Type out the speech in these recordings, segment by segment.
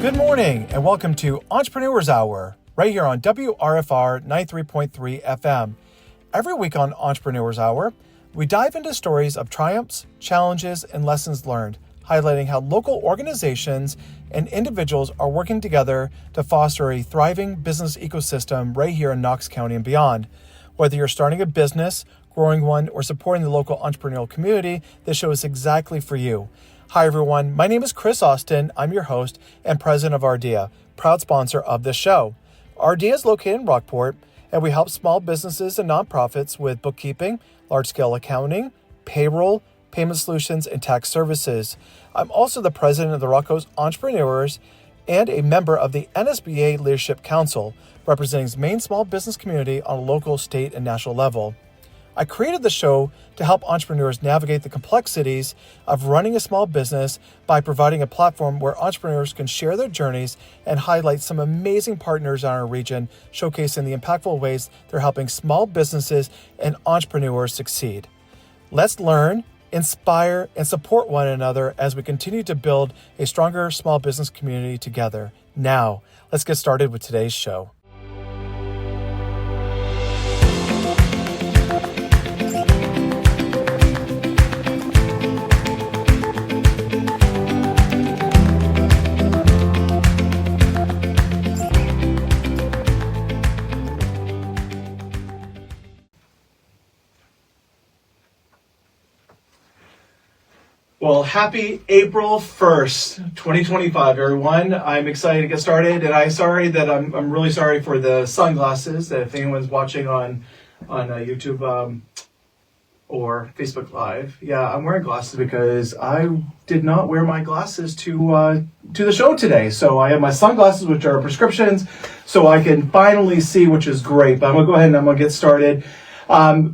Good morning and welcome to Entrepreneurs Hour, right here on WRFR 93.3 FM. Every week on Entrepreneurs Hour, we dive into stories of triumphs, challenges, and lessons learned, highlighting how local organizations and individuals are working together to foster a thriving business ecosystem right here in Knox County and beyond. Whether you're starting a business, growing one, or supporting the local entrepreneurial community, this show is exactly for you. Hi, everyone. My name is Chris Austin. I'm your host and president of Ardea, proud sponsor of this show. Ardea is located in Rockport, and we help small businesses and nonprofits with bookkeeping, large-scale accounting, payroll, payment solutions, and tax services. I'm also the president of the Rock Coast Entrepreneurs and a member of the NSBA Leadership Council, representing the Maine small business community on a local, state, and national level. I created the show to help entrepreneurs navigate the complexities of running a small business by providing a platform where entrepreneurs can share their journeys and highlight some amazing partners in our region, showcasing the impactful ways they're helping small businesses and entrepreneurs succeed. Let's learn, inspire, and support one another as we continue to build a stronger small business community together. Now, let's get started with today's show. Well, happy April 1st, 2025, everyone. I'm excited to get started, and I'm really sorry for the sunglasses that if anyone's watching on YouTube or Facebook Live. Yeah, I'm wearing glasses because I did not wear my glasses to the show today. So I have my sunglasses, which are prescriptions, so I can finally see, which is great. But I'm going to go ahead and I'm going to get started.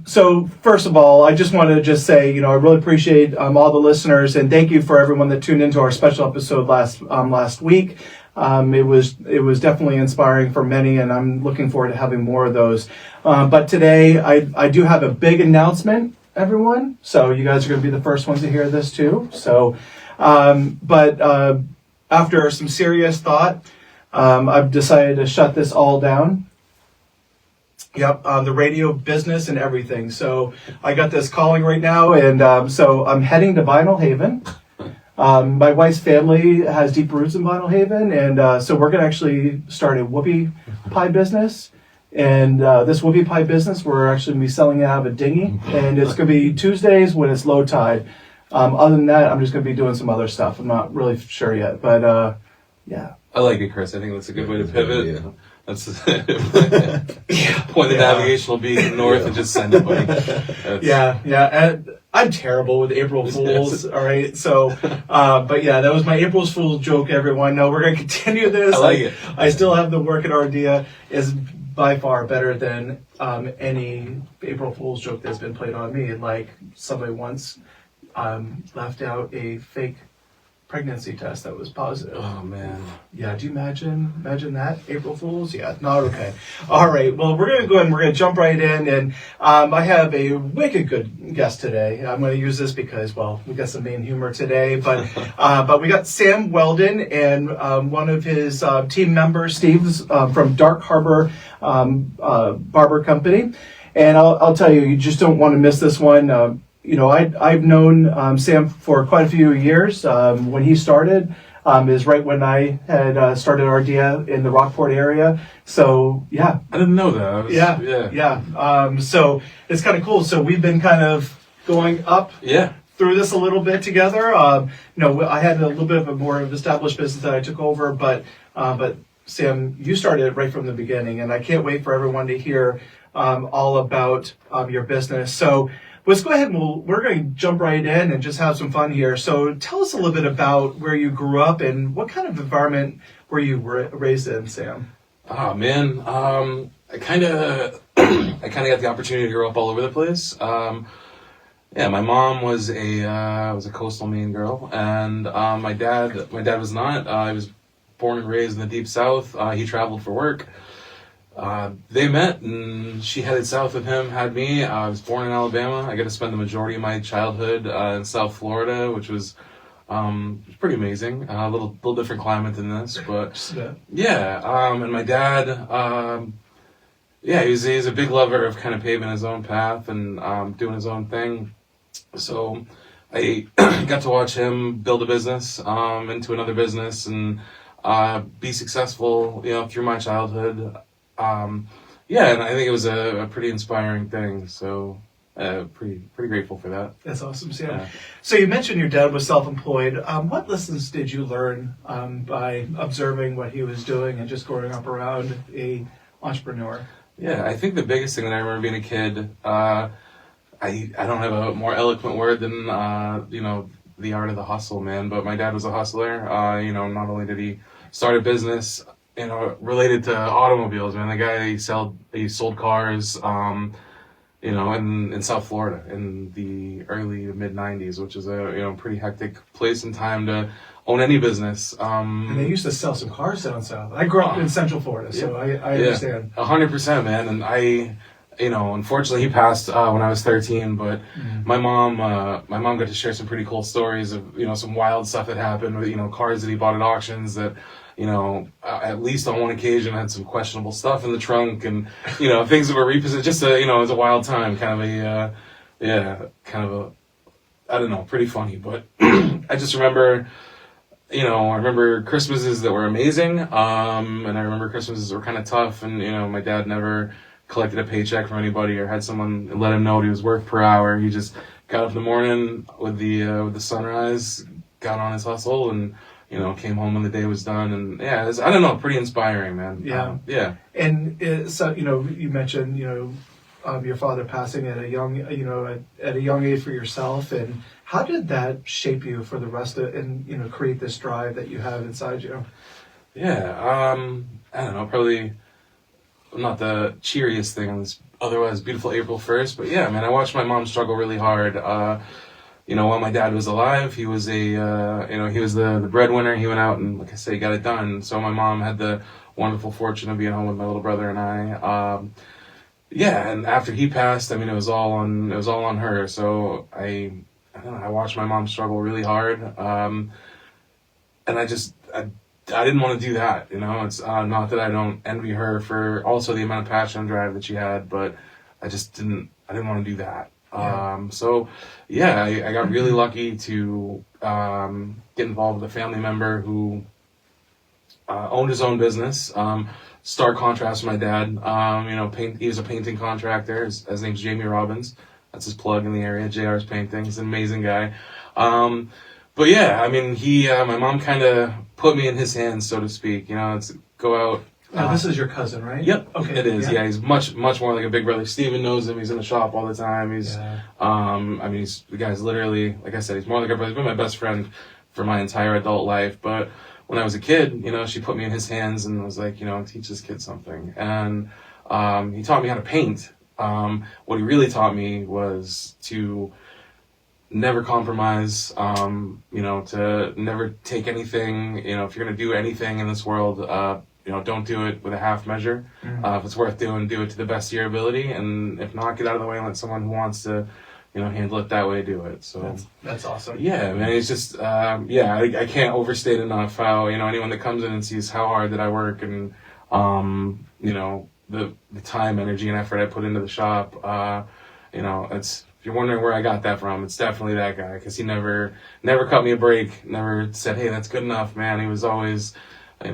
So first of all, I just want to say, I really appreciate all the listeners, and thank you for everyone that tuned into our special episode last week. It was definitely inspiring for many, and I'm looking forward to having more of those. But today, I do have a big announcement, everyone. So you guys are going to be the first ones to hear this too. So, but after some serious thought, I've decided to shut this all down. Yep, the radio business and everything. So I got this calling right now, and so I'm heading to Vinyl Haven. My wife's family has deep roots in Vinyl Haven, and so we're going to actually start a whoopie pie business. And this whoopie pie business, we're actually going to be selling it out of a dinghy, and it's going to be Tuesdays when it's low tide. Other than that, I'm just going to be doing some other stuff. I'm not really sure yet, but yeah. I like it, Chris. I think that's a good way to pivot. Yeah. That's point of navigation will be north and just send a bike. Yeah. And I'm terrible with April Fools. All right. So, but yeah, that was my April Fool's joke, everyone. No, we're going to continue this. I like it. I still have the work at Ardea is by far better than any April Fool's joke that's been played on me. Like somebody once left out a fake pregnancy test that was positive. Oh man. Yeah, do you imagine that? April Fools? Yeah, not okay. All right, well, we're going to go ahead and we're going to jump right in, and I have a wicked good guest today. I'm going to use this because, well, we got some Maine humor today, but we got Sam Weldon and one of his team members, Steve's from Dark Harbor Barber Company, and I'll tell you, you just don't want to miss this one. I've known Sam for quite a few years. When he started is right when I had started Ardea in the Rockport area. So, yeah. I didn't know that. Yeah. So it's kind of cool. So we've been kind of going up through this a little bit together. I had a little bit of a more established business that I took over, but Sam, you started right from the beginning, and I can't wait for everyone to hear all about your business. So let's go ahead and we're going to jump right in and just have some fun here. So tell us a little bit about where you grew up and what kind of environment were you raised in, Sam? Oh man, I kind of got the opportunity to grow up all over the place. My mom was a coastal Maine girl, and my dad was not. He was born and raised in the deep South. He traveled for work. They met, and she headed south with him, had me. I was born in Alabama. I got to spend the majority of my childhood in South Florida, which was It's pretty amazing. A little different climate than this, but Yeah. yeah. And my dad, yeah, he's a big lover of kind of paving his own path and doing his own thing. So I got to watch him build a business into another business and be successful, through my childhood. Yeah, and I think it was a pretty inspiring thing. So pretty grateful for that. That's awesome, Sam. Yeah. So you mentioned your dad was self-employed. What lessons did you learn by observing what he was doing and just growing up around a entrepreneur? Yeah, I think the biggest thing that I remember being a kid, I don't have a more eloquent word than the art of the hustle, man. But my dad was a hustler. Not only did he start a business, related to automobiles, man. The guy he sold cars, in South Florida in the early to mid '90s, which is a pretty hectic place and time to own any business. And they used to sell some cars down south. I grew up in Central Florida, so I understand. 100%, man. And unfortunately, he passed when I was 13. But my mom got to share some pretty cool stories of some wild stuff that happened with cars that he bought at auctions that. At least on one occasion had some questionable stuff in the trunk and, things that were repossessed. Just it was a wild time, kind of I don't know, pretty funny. But I just remember, I remember Christmases that were amazing. And I remember Christmases that were kind of tough. And, my dad never collected a paycheck from anybody or had someone let him know what he was worth per hour. He just got up in the morning with the sunrise, got on his hustle and, came home when the day was done, and yeah, it was, I don't know, pretty inspiring, man. Yeah, yeah. And so you mentioned your father passing at a young at a young age for yourself, and how did that shape you for the rest of and create this drive that you have inside you? Yeah, I don't know, probably not the cheeriest thing on this otherwise beautiful April 1st, but yeah, man, I watched my mom struggle really hard. While my dad was alive, he was he was the breadwinner. He went out and, like I say, he got it done. So my mom had the wonderful fortune of being home with my little brother and I. And after he passed, it was all on her. So I watched my mom struggle really hard. And I didn't want to do that. It's not that I don't envy her for also the amount of passion and drive that she had, but I didn't want to do that. Yeah. I got really lucky to get involved with a family member who owned his own business. Stark contrast to my dad. He was a painting contractor. His name's Jamie Robbins. That's his plug in the area. JR's Painting. He's an amazing guy. But yeah, my mom kind of put me in his hands, so to speak. It's go out. Now, this is your cousin, right? Yep. Okay. It is. Yeah, he's much more like a big brother. Steven knows him. He's in the shop all the time. He's, the guy's literally, like I said, he's more like a brother. He's been my best friend for my entire adult life. But when I was a kid, she put me in his hands and was like, teach this kid something. And he taught me how to paint. What he really taught me was to never compromise, to never take anything, if you're going to do anything in this world, don't do it with a half measure. If it's worth doing, do it to the best of your ability. And if not, get out of the way and let someone who wants to, handle it that way do it. So that's awesome. Yeah, man, it's just, I can't overstate enough how, anyone that comes in and sees how hard that I work and, the time, energy, and effort I put into the shop, it's, if you're wondering where I got that from, it's definitely that guy, because he never cut me a break, never said, hey, that's good enough, man. He was always, he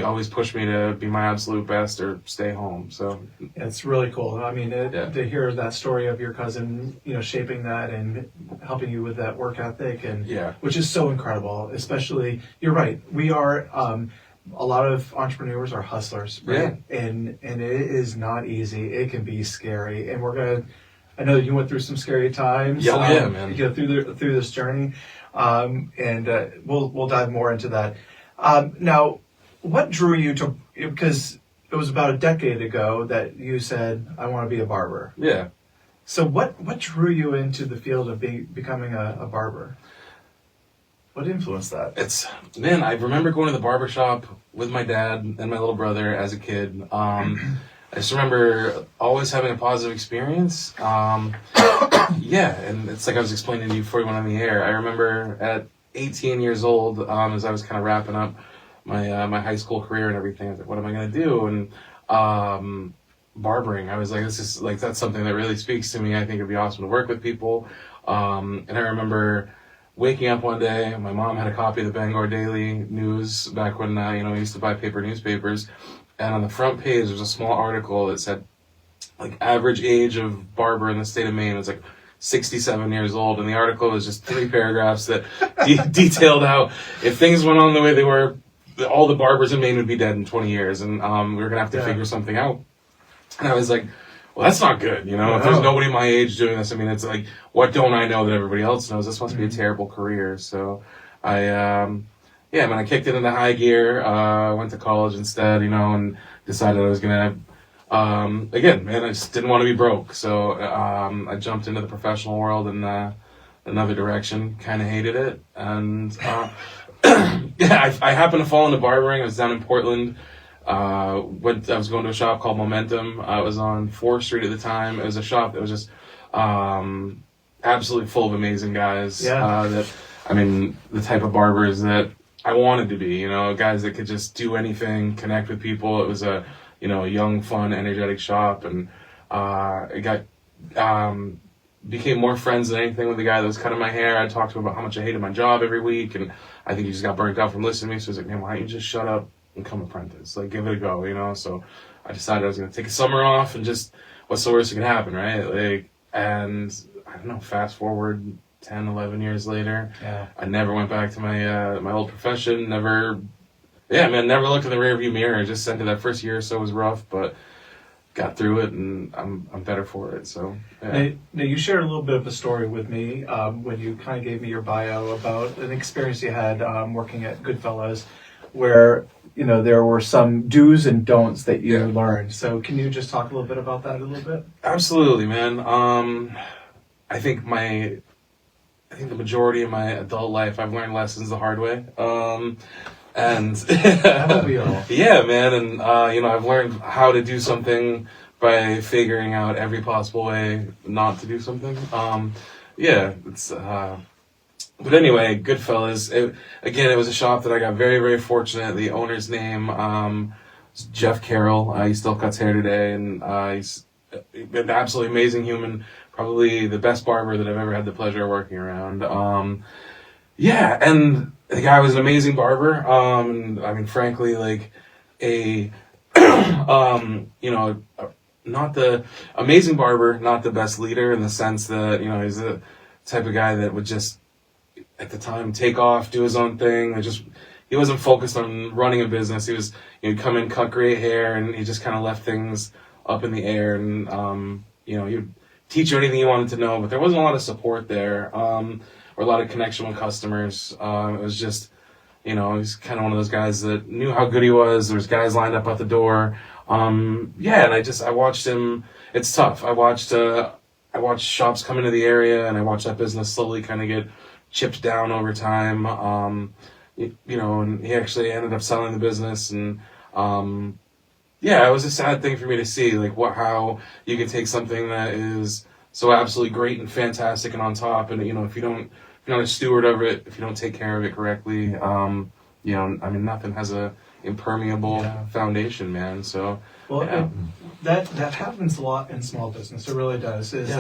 always pushed me to be my absolute best or stay home. So it's really cool. To hear that story of your cousin, shaping that and helping you with that work ethic, and which is so incredible. Especially, you're right. We are. A lot of entrepreneurs are hustlers, right? Yeah. And it is not easy. It can be scary, and I know you went through some scary times. Man. Through this journey, and we'll dive more into that. Now, what drew you to? Because it was about a decade ago that you said, "I want to be a barber." Yeah. So what drew you into the field of becoming a barber? What influenced that? I remember going to the barbershop with my dad and my little brother as a kid. I just remember always having a positive experience. Yeah, and it's like I was explaining to you before we went on the air. I remember at 18 years old, as I was kind of wrapping up my high school career and everything, I was like, what am I going to do? And barbering, I was like, this is like, that's something that really speaks to me. I think it'd be awesome to work with people. And I remember waking up one day, my mom had a copy of the Bangor Daily News back when, we used to buy paper newspapers. And on the front page, there was a small article that said, like, average age of barber in the state of Maine was like 67 years old. And the article was just 3 paragraphs that detailed how if things went on the way they were, all the barbers in Maine would be dead in 20 years. And we were going to have to figure something out. And I was like, well, that's not good, you know? If there's nobody my age doing this, I mean, it's like, what don't I know that everybody else knows? This must be a terrible career. So when I kicked it into high gear, went to college instead, and decided I was going to, again, man, I just didn't want to be broke. So I jumped into the professional world in another direction, kind of hated it. And I happened to fall into barbering. I was down in Portland. I was going to a shop called Momentum. I was on 4th Street at the time. It was a shop that was just absolutely full of amazing guys. Yeah. The type of barbers that I wanted to be, guys that could just do anything, connect with people. It was a young, fun, energetic shop, and it got became more friends than anything with the guy that was cutting my hair. I talked to him about how much I hated my job every week, and I think he just got burnt out from listening to me. So he was like, man, why don't you just shut up and come apprentice? Like, give it a go, So I decided I was going to take a summer off, and just, what's the worst that can happen, right? Like, and I don't know, fast forward 10, 11 years later, I never went back to my old profession, never looked in the rearview mirror. Just said that first year or so was rough, but got through it, and I'm better for it. So now you shared a little bit of a story with me when you kind of gave me your bio about an experience you had working at Goodfellas, where there were some do's and don'ts that you learned. So can you just talk a little bit about that a little bit? Absolutely, man. I think the majority of my adult life I've learned lessons the hard way. And Haven't we all? Yeah, man, and I've learned how to do something by figuring out every possible way not to do something. But anyway, Goodfellas. It was a shop that I got very, very fortunate. The owner's name is Jeff Carroll. He still cuts hair today, and he's an absolutely amazing human. Probably the best barber that I've ever had the pleasure of working around. And the guy was an amazing barber. Frankly, like not the amazing barber, not the best leader in the sense that, he's the type of guy that would just, at the time, take off, do his own thing. He wasn't focused on running a business. He'd come in, cut great hair, and he just kind of left things up in the air. And, he'd teach you anything you wanted to know, but there wasn't a lot of support there. Or a lot of connection with customers. It was just, he's kind of one of those guys that knew how good he was. There was guys lined up at the door. And I watched him. It's tough. I watched shops come into the area, and I watched that business slowly kind of get chipped down over time. And he actually ended up selling the business, and it was a sad thing for me to see, like how you can take something that is so absolutely great and fantastic and on top, and if you're not a steward of it, if you don't take care of it correctly, nothing has a impermeable foundation, man. So that happens a lot in small business. It really does. Is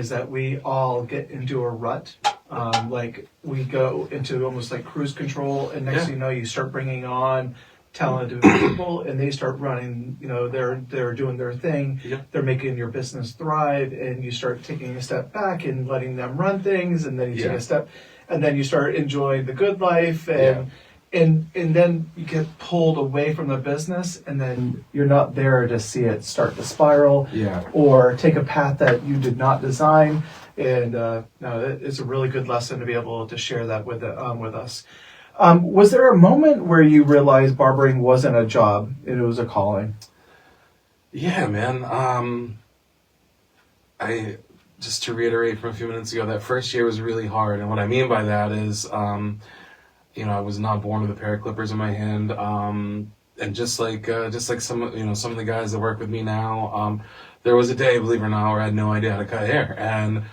that we all get into a rut. Like we go into almost like cruise control, and next thing you know, you start bringing on talented people, and they start running, they're doing their thing. They're making your business thrive, and you start taking a step back and letting them run things, and then you take a step, and then you start enjoying the good life, and then you get pulled away from the business, and then you're not there to see it start to spiral or take a path that you did not design. And it's a really good lesson to be able to share that with us. Was there a moment where you realized barbering wasn't a job, it was a calling? Yeah, man. Just to reiterate from a few minutes ago, that first year was really hard. And what I mean by that is, I was not born with a pair of clippers in my hand. And just like some of the guys that work with me now, there was a day, believe it or not, where I had no idea how to cut hair. And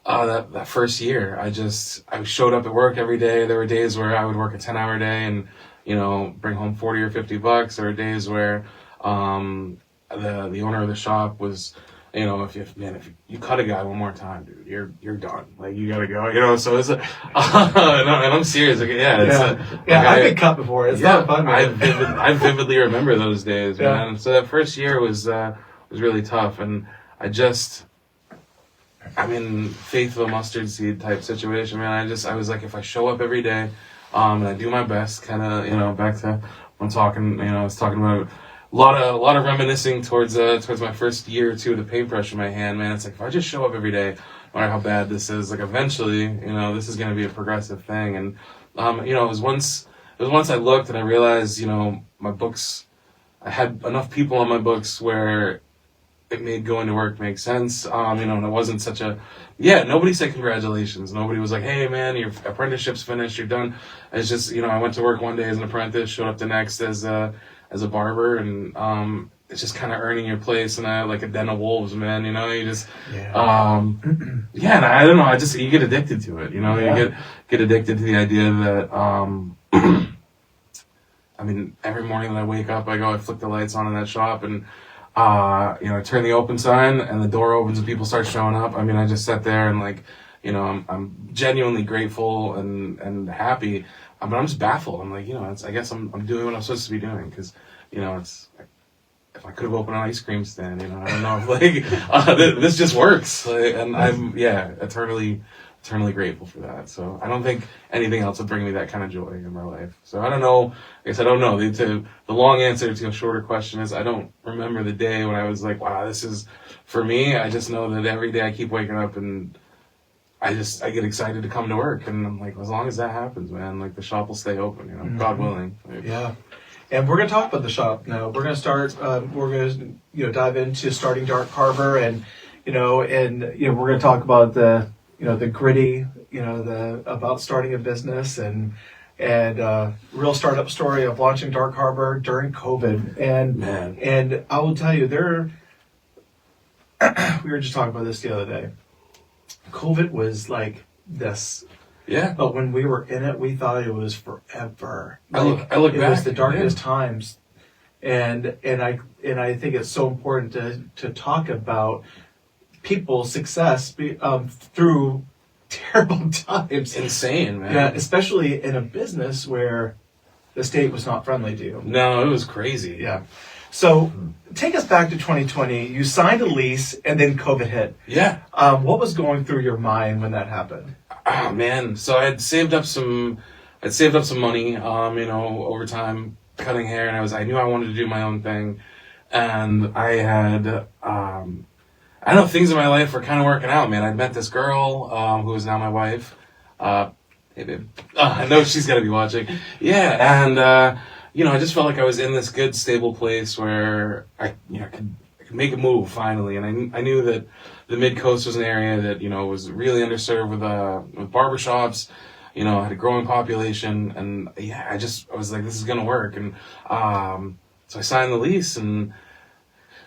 that first year, I showed up at work every day. There were days where I would work a 10-hour day and, bring home $40 or $50. There were days where the owner of the shop was, if you cut a guy one more time, dude, you're done. Like, you gotta go. So it's and I'm serious. Like, I've been cut before. It's not fun. I vividly remember those days, man. So that first year was really tough, and faith of a mustard seed type situation, man. I was like, if I show up every day, and I do my best, kind of, back to when I'm talking, I was talking about a lot of reminiscing towards my first year or two of the paintbrush in my hand, man. It's like, if I just show up every day, no matter how bad this is, like, eventually, this is going to be a progressive thing. And, it was once I looked and I realized, my books, I had enough people on my books where it made going to work make sense. And it wasn't such nobody said congratulations. Nobody was like, hey man, your apprenticeship's finished, you're done. It's just, I went to work one day as an apprentice, showed up the next as a barber, and it's just kind of earning your place in a den of wolves, man. You just, and I don't know, you get addicted to it. You get addicted to the idea that, every morning that I wake up, I flick the lights on in that shop, and I turn the open sign, and the door opens and people start showing up. I just sat there and I'm genuinely grateful and happy, but I'm just baffled. I'm like, I guess I'm doing what I'm supposed to be doing, because, it's, if I could have opened an ice cream stand, I don't know if this just works. And I'm eternally grateful for that. So I don't think anything else would bring me that kind of joy in my life. So I don't know. I guess I don't know. The long answer to a shorter question is I don't remember the day when I was like, wow, this is for me. I just know that every day I keep waking up and I get excited to come to work, and I'm like, as long as that happens, man, like, the shop will stay open, God willing. Yeah. And we're going to talk about the shop now. We're going to start, we're going to, dive into starting Dark Harbor, and, we're going to talk about the gritty, about starting a business and real startup story of launching Dark Harbor during COVID. And I will tell you, we were just talking about this the other day. COVID was like this. Yeah. But when we were in it, we thought it was forever. I look back. It was the darkest times. And I think it's so important to talk about people's success through terrible times. Insane, man. Yeah, especially in a business where the state was not friendly to you. No, it was crazy. Yeah. So take us back to 2020. You signed a lease, and then COVID hit. Yeah. What was going through your mind when that happened? Oh man, so I had saved up some money, over time, cutting hair, and I knew I wanted to do my own thing, and I had, I don't know, things in my life were kind of working out, man. I'd met this girl, who is now my wife. Hey babe, I know she's gonna be watching. Yeah, and I just felt like I was in this good, stable place where I could make a move finally, and I knew that the Mid Coast was an area that was really underserved with barbershops. Had a growing population, and I was like, this is gonna work, and so I signed the lease and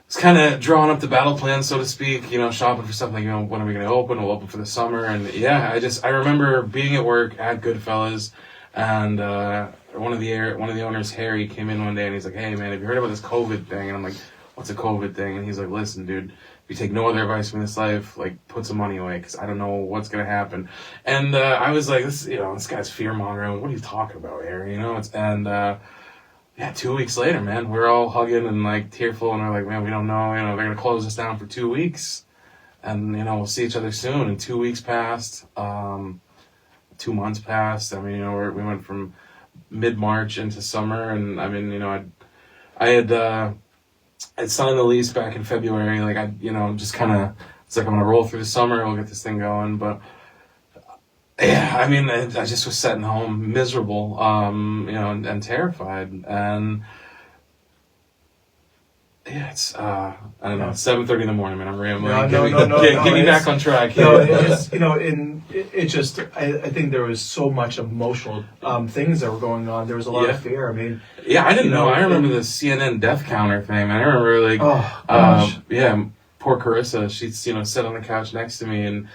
was kind of drawing up the battle plan, so to speak. Shopping for something. When are we gonna open? We'll open for the summer, and I remember being at work at Goodfellas, and one of the owners, Harry, came in one day and he's like, hey man, have you heard about this COVID thing? And I'm like, what's a COVID thing? And he's like, listen, dude, if you take no other advice from this life, put some money away, because I don't know what's going to happen. And I was like, this guy's fear-mongering. What are you talking about, Harry? 2 weeks later, man, we're all hugging and tearful, and we're like, man, we don't know, they're going to close us down for 2 weeks, and we'll see each other soon. And 2 weeks passed, 2 months passed. We went from mid-March into summer, and I'd signed the lease back in February. Just kind of, it's like, I'm gonna roll through the summer, we'll get this thing going. But I just was sitting home miserable, and terrified. And it's I don't know, 7:30 in the morning, man. I'm rambling. Get me back on track. It just, I think there was so much emotional things that were going on. There was a lot of fear. I didn't know. I remember the CNN death counter thing. I remember poor Carissa, she's, sat on the couch next to me, and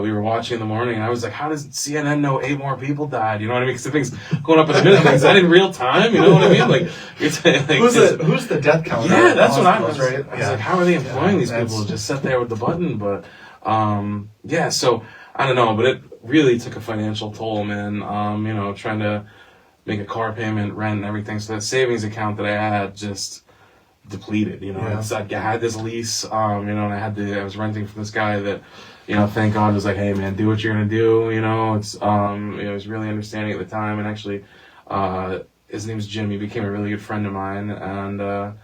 we were watching in the morning, and I was like, how does CNN know 8 more people died? You know what I mean? Because the thing's going up in a minute. I'm like, is that in real time? You know what I mean? Like, you're saying, like, who's the death counter? Yeah, that's what I was. Right? I was like, how are they employing these people to just sit there with the button? But so I don't know, but it really took a financial toll, man. Trying to make a car payment, rent, and everything. So that savings account that I had just depleted. I had this lease, and I was renting from this guy that, thank God, was like, hey man, do what you're gonna do. It's he was really understanding at the time, and actually, his name's Jim. He became a really good friend of mine, and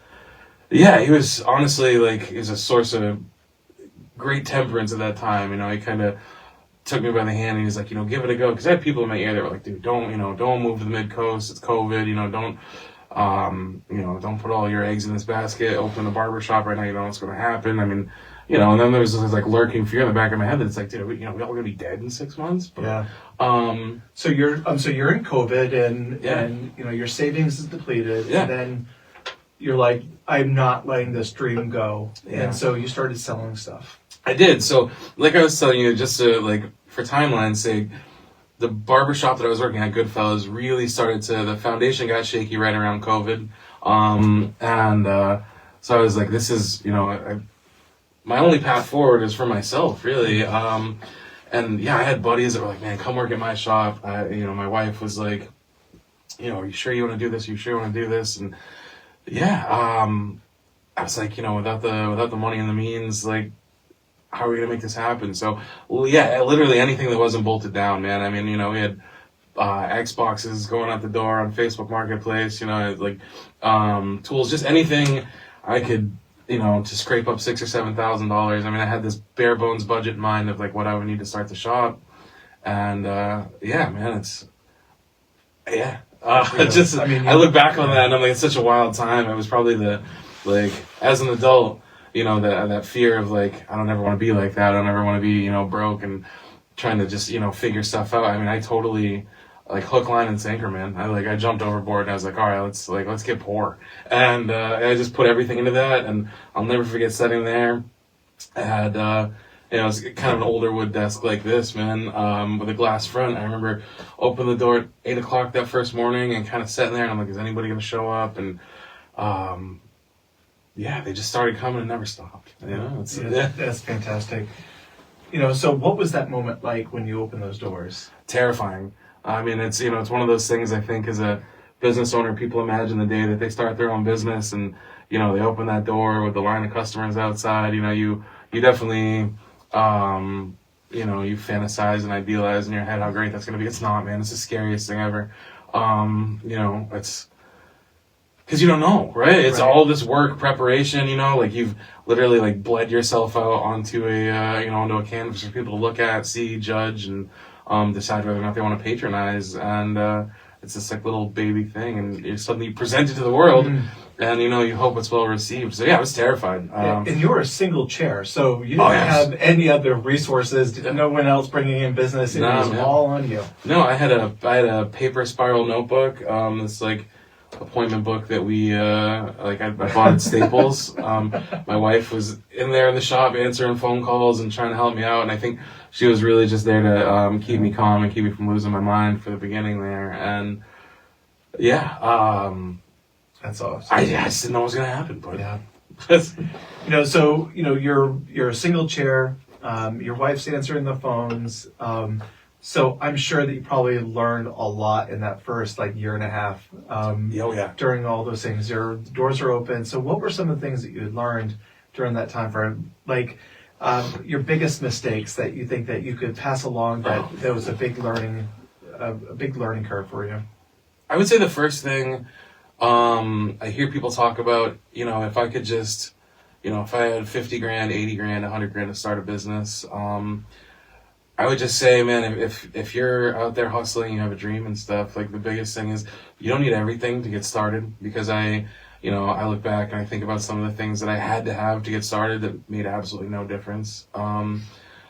he was honestly he was a source of great temperance at that time. He kind of took me by the hand and he's like, give it a go. Because I had people in my ear that were like, dude, don't move to the mid coast. It's COVID. Don't put all your eggs in this basket. Open a barbershop right now. You know what's going to happen. I mean, and then there's this lurking fear in the back of my head that it's like, dude, we all going to be dead in 6 months. But, yeah. So you're in COVID and your savings is depleted. Yeah. And then you're like, I'm not letting this dream go. Yeah. And so you started selling stuff. I did. So like I was telling you, just to for timeline's sake, the barbershop that I was working at, Goodfellas, really the foundation got shaky right around COVID. So I was like, this is, my only path forward is for myself, really. I had buddies that were like, man, come work at my shop. My wife was like, are you sure you want to do this? Are you sure you want to do this? And I was like, without the money and the means, how are we going to make this happen? So, literally anything that wasn't bolted down, man. I mean, we had Xboxes going out the door on Facebook Marketplace, tools, just anything I could, to scrape up $6,000 or $7,000. I mean, I had this bare bones budget in mind of what I would need to start the shop. And, man, I look back on that and I'm like, it's such a wild time. It was probably as an adult, that fear of I don't ever want to be like that. I don't ever want to be, broke and trying to just, figure stuff out. I mean, I totally hook, line, and sinker, man. I jumped overboard and I was like, all right, let's get poor. And, I just put everything into that, and I'll never forget sitting there. I had, it was kind of an older wood desk like this, man, with a glass front. I remember opening the door at 8 o'clock that first morning and kind of sitting there and I'm like, is anybody going to show up? And, they just started coming and never stopped. That's fantastic. So what was that moment like when you opened those doors? Terrifying. I mean, it's one of those things, I think, as a business owner, people imagine the day that they start their own business and, they open that door with the line of customers outside. You definitely, you fantasize and idealize in your head how great that's going to be. It's not, man. It's the scariest thing ever. It's... Because you don't know, right? It's all this work, preparation, you've literally bled yourself out onto onto a canvas for people to look at, see, judge, and decide whether or not they want to patronize. And it's this little baby thing, and you suddenly present it to the world, and you hope it's well received. So I was terrified. And you were a single chair, so you didn't have any other resources. No one else bringing in business. It was all on you. No, I had a paper spiral notebook. This appointment book that we I bought at Staples. My wife was in there in the shop answering phone calls and trying to help me out, and I think she was really just there to keep me calm and keep me from losing my mind for the beginning there. And that's awesome. I just didn't know what was gonna happen, but so you're a single chair. Your wife's answering the phones. So I'm sure that you probably learned a lot in that first year and a half. During all those things, your doors are open. So what were some of the things that you had learned during that time frame? Your biggest mistakes that you think that you could pass along that was a big learning curve for you. I would say the first thing I hear people talk about, if I could just, if I had 50 grand, 80 grand, 100 grand to start a business, I would just say, man, if you're out there hustling, you have a dream and stuff, the biggest thing is you don't need everything to get started, because I look back and I think about some of the things that I had to have to get started that made absolutely no difference.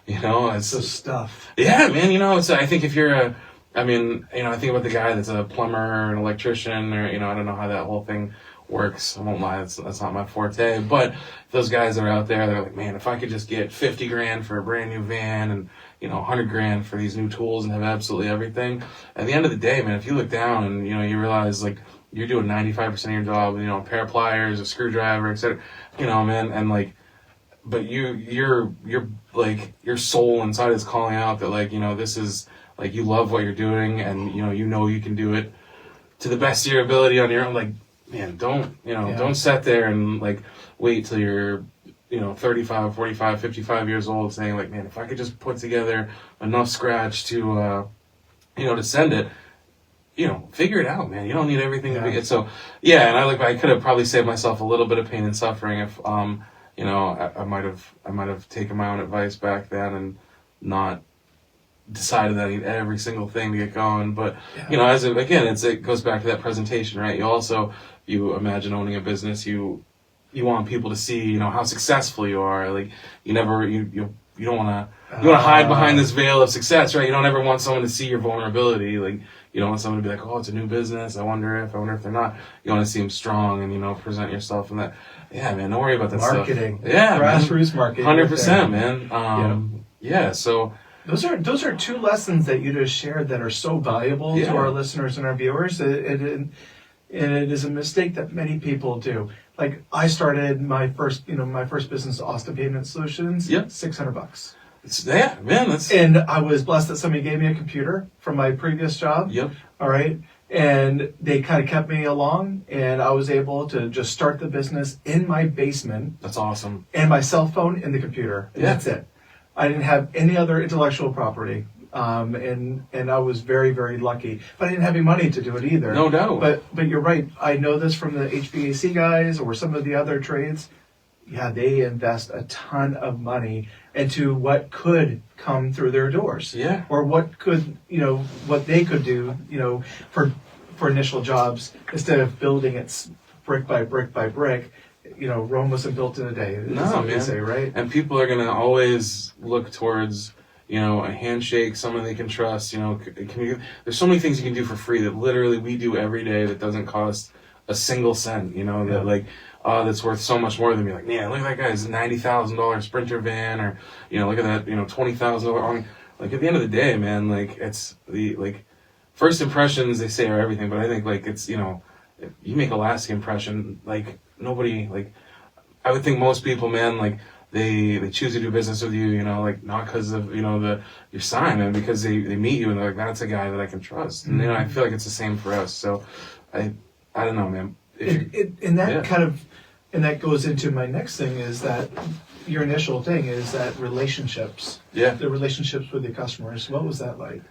It's the stuff. Yeah, man, I think if you're I think about the guy that's a plumber or an electrician or, I don't know how that whole thing works. I won't lie, that's not my forte. But those guys that are out there, they're like, man, if I could just get 50 grand for a brand new van and 100 grand for these new tools and have absolutely everything. At the end of the day, man, if you look down and you realize like you're doing 95% of your job, a pair of pliers, a screwdriver, etc. Man, and like, but you're like your soul inside is calling out that like this is like you love what you're doing and you can do it to the best of your ability on your own. Like, man, don't sit there and like wait till you're 35, 45, 55 years old saying like, man, if I could just put together enough scratch to to send it, figure it out, man. You don't need everything to be it. So and I could have probably saved myself a little bit of pain and suffering if I might have taken my own advice back then and not decided that I need every single thing to get going. But it goes back to that presentation, right? You imagine owning a business, you want people to see how successful you are. Like you don't want to hide behind this veil of success, right? You don't ever want someone to see your vulnerability. Like you don't want someone to be like, oh, it's a new business, I wonder if they're not. You want to seem strong and present yourself and that. Yeah, man, don't worry about that marketing. Stuff. Yeah, grassroots marketing. 100%, man. So those are two lessons that you just shared that are so valuable to our listeners and our viewers. And it is a mistake that many people do. Like I started my first business, Austin Pavement Solutions. Yep. $600. And I was blessed that somebody gave me a computer from my previous job. Yep. All right. And they kind of kept me along, and I was able to just start the business in my basement. That's awesome. And my cell phone and the computer. And that's it. I didn't have any other intellectual property. And I was very, very lucky. But I didn't have any money to do it either. No doubt. But you're right. I know this from the HVAC guys or some of the other trades. Yeah, they invest a ton of money into what could come through their doors. Yeah. Or what could, what they could do, for initial jobs instead of building it brick by brick by brick. Rome wasn't built in a day. No, man. They say, right? And people are going to always look towards, a handshake, someone they can trust. There's so many things you can do for free that literally we do every day that doesn't cost a single cent, that like, that's worth so much more than me. Like, man, look at that guy's $90,000 Sprinter van, or look at that, $20,000. Like at the end of the day, man, like it's the like first impressions they say are everything, but I think like it's if you make a lasting impression, like nobody like I would think most people, man, like they choose to do business with you, like not because of your sign, and because they meet you and they're like, that's a guy that I can trust, and I feel like it's the same for us. So I don't know, man. And that goes into my next thing is that your initial thing is that relationships. Yeah. The relationships with your customers. What was that like?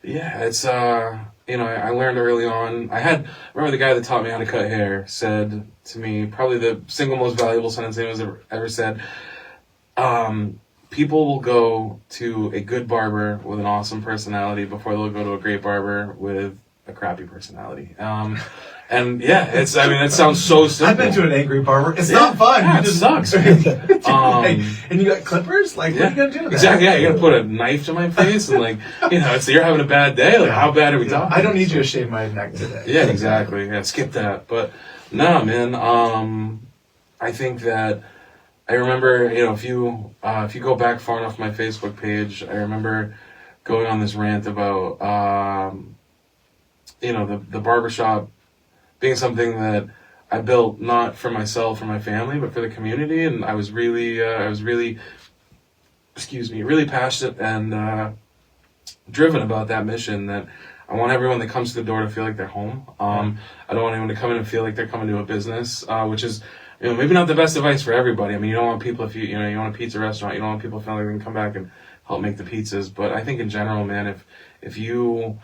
Yeah, it's I learned early on. I remember the guy that taught me how to cut hair said to me probably the single most valuable sentence anyone's ever said. People will go to a good barber with an awesome personality before they'll go to a great barber with a crappy personality. And it sounds so simple. I've been to an angry barber. It's not fun. Yeah, it sucks. And you got clippers? Like, what are you going to do with that? Exactly, yeah. You got to put a knife to my face and, like, so you're having a bad day. Like, how bad are we talking? I don't need you to shave my neck today. Yeah, exactly. Yeah, skip that. But, no, man, I think that I remember, if you go back far enough my Facebook page, I remember going on this rant about, the barbershop being something that I built not for myself or my family, but for the community. And I was really passionate and driven about that mission, that I want everyone that comes to the door to feel like they're home. I don't want anyone to come in and feel like they're coming to a business, which is, maybe not the best advice for everybody. I mean, you don't want people, if you want a pizza restaurant, you don't want people feeling like they can come back and help make the pizzas. But I think in general, man, if you